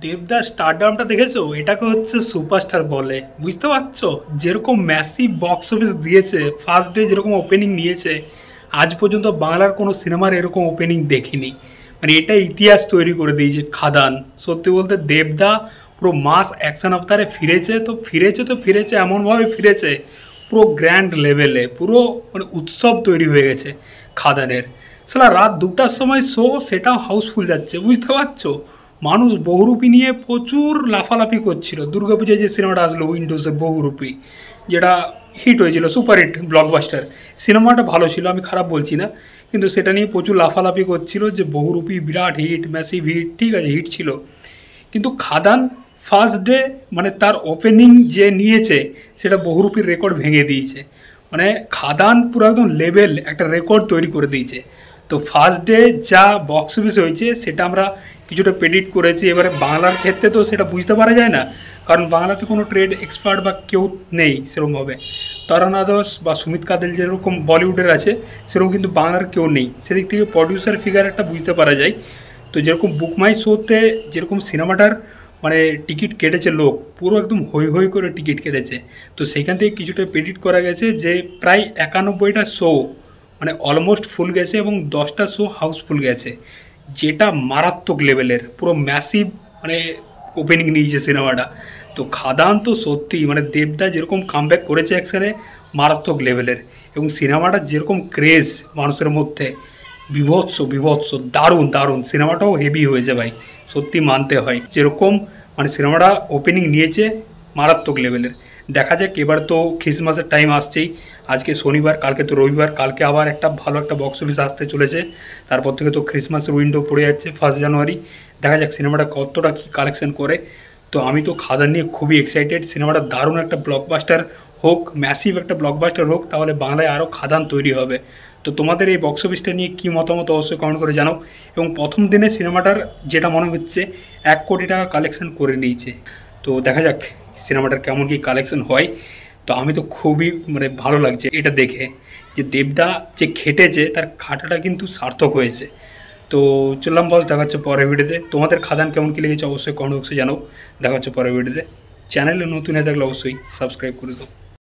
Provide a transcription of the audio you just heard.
দেবদাস স্টারডামটা দেখেছো? এটাকে হচ্ছে সুপারস্টার বলে, বুঝতে পারছো? যেরকম ম্যাসিভ বক্স অফিস দিয়েছে, ফার্স্ট ডে যেরকম ওপেনিং নিয়েছে, আজ পর্যন্ত বাংলার কোনো সিনেমার এরকম ওপেনিং দেখিনি। মানে এটা ইতিহাস তৈরি করে দিয়েছে খাদান। সত্যি বলতে দেবদা পুরো মাস অ্যাকশন অবতারে ফিরেছে এমনভাবে ফিরেছে, পুরো গ্র্যান্ড লেভেলে, পুরো মানে উৎসব তৈরি হয়ে গেছে খাদানের। সালা রাত 2টার সময় শো, সেটাও হাউসফুল যাচ্ছে, বুঝতে পারছো? মানুষ বহুরূপী নিয়ে প্রচুর লাফালাফি করছিল। দুর্গাপূজায় যে সিনেমাটা আসলো উইন্ডোজে বহুরূপী, যেটা হিট হয়েছিল, সুপার হিট ব্লকবাস্টার, সিনেমাটা ভালো ছিল, আমি খারাপ বলছি না, কিন্তু সেটা নিয়ে প্রচুর লাফালাফি করছিল যে বহুরূপী বিরাট হিট, ম্যাসিভ হিট, ঠিক আছে হিট ছিল। কিন্তু খাদান ফার্স্ট ডে মানে তার ওপেনিং যে নিয়েছে সেটা বহুরূপীর রেকর্ড ভেঙে দিয়েছে। মানে খাদান পুরো একদম লেভেল একটা রেকর্ড তৈরি করে দিয়েছে। তো ফার্স্ট ডে যা বক্স অফিস হয়েছে সেটা আমরা কিছুটা প্রেডিক্ট করেছি। এবারে বাংলার ক্ষেত্রে তো সেটা বুঝতে পারা যায় না, কারণ বাংলাতে কোনো ট্রেড এক্সপার্ট বা কেউ নেই সেরকমভাবে। তরণ আদর্শ বা সুমিত কাদেল যেরকম বলিউডের আছে, সেরকম কিন্তু বাংলার কেউ নেই। সেদিক থেকে প্রডিউসার ফিগার একটা বুঝতে পারা যায়। তো যেরকম বুক মাই শোতে যেরকম সিনেমাটার মানে টিকিট কেটেছে লোক, পুরো একদম হৈ হৈ করে টিকিট কেটেছে। তো সেখান থেকে কিছুটা প্রেডিক্ট করা গেছে যে প্রায় 91টা শো মানে অলমোস্ট ফুল গেছে এবং 10টা শো হাউসফুল গেছে, যেটা মারাত্মক লেভেলের পুরো ম্যাসিভ মানে ওপেনিং নিয়েছে সিনেমাটা। তো খাদান তো সত্যি মানে দেবদা যেরকম কামব্যাক করেছে অ্যাকশনে, মারাত্মক লেভেলের। এবং সিনেমাটা যেরকম ক্রেজ মানুষের মধ্যে, বিভৎস বিভৎস, দারুণ দারুণ, সিনেমাটাও হেভি হয়েছে ভাই, সত্যি মানতে হয়। যেরকম মানে সিনেমাটা ওপেনিং নিয়েছে মারাত্মক লেভেলের। দেখা যাক, এবার তো খ্রিসমাসের টাইম আসছেই, আজকে শনিবার, কালকে তো রবিবার, কালকে আবার একটা ভালো একটা বক্স অফিস আসতে চলেছে। তারপর থেকে তো ক্রিসমাসের উইন্ডো পড়ে যাচ্ছে 1 জানুয়ারি। দেখা যাক সিনেমাটা কতটা কী কালেকশন করে। তো আমি তো খাদান নিয়ে খুবই এক্সাইটেড। সিনেমাটা দারুণ একটা ব্লকবাস্টার হোক, ম্যাসিভ একটা ব্লকবাস্টার হোক, তাহলে বাংলায় আরও খাদান তৈরি হবে। তো তোমাদের এই বক্স অফিসটা নিয়ে কী মতামত অবশ্যই কমেন্ট করে জানাও। এবং প্রথম দিনে সিনেমাটার যেটা মনে হচ্ছে 1 কোটি টাকা কালেকশন করে নিয়েছে। তো দেখা যাক সিনেমাটার কেমন কী কালেকশন হয়। তো আমি তো খুবই মানে ভালো লাগছে এটা দেখে যে দেবদা যে খেটেছে তার খাটাটা কিন্তু সার্থক হয়েছে। তো চললাম বস, দেখা হচ্ছে পরের ভিডিওতে। তোমাদের খাদান কেমন কী লেগেছে অবশ্যই কমেন্ট বক্সে জানাও। দেখা হচ্ছে পরের ভিডিওতে। চ্যানেলে নতুন হয়ে থাকলে অবশ্যই সাবস্ক্রাইব করে দাও।